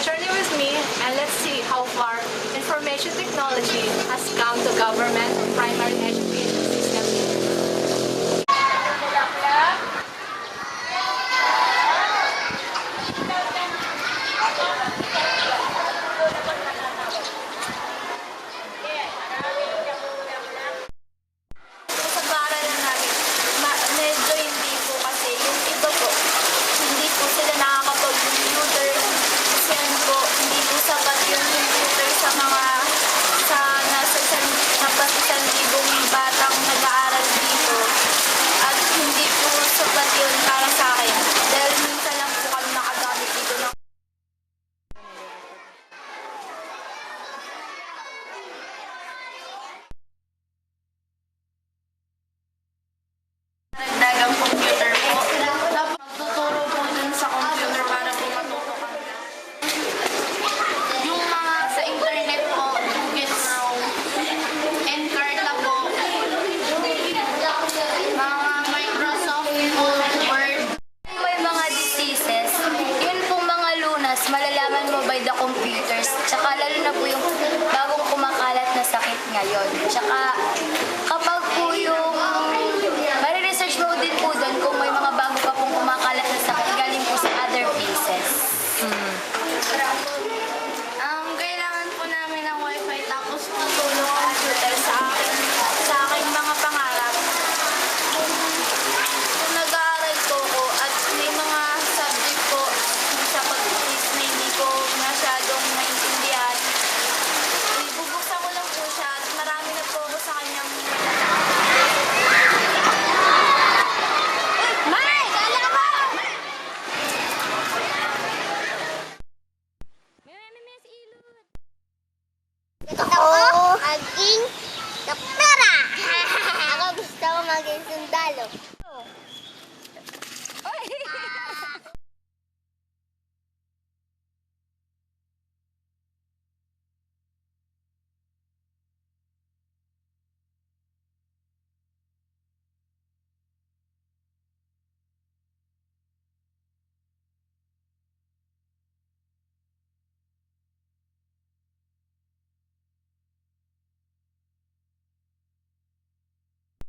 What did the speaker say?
journey with me and let's see how far information technology has come to government and primary education system. Sa paaralan namin, medyo hindi po kasi yung iba po, hindi po sila nakakapag-computer. Kasi yan po, hindi po sapat yung computer sa mga nasa isang libong batang nag-aaral dito. At hindi po sapat yun para sa akin. Dahil minsan lang po kami nakagamit dito ng nagdagang computer po. Tapos magtuturo po dun sa computer para po matuto kami. Yung mga sa internet po, Google Chrome, Encarta po, mga Microsoft Word. May mga diseases, yun pong mga lunas, malalaman mo by the computers. Tsaka lalo na po yung bagong kumakalat na sakit ngayon. Tsaka kapag po yung research mo din po doon kung may mga bago pa pong kumakalat na sakit galing po sa other places.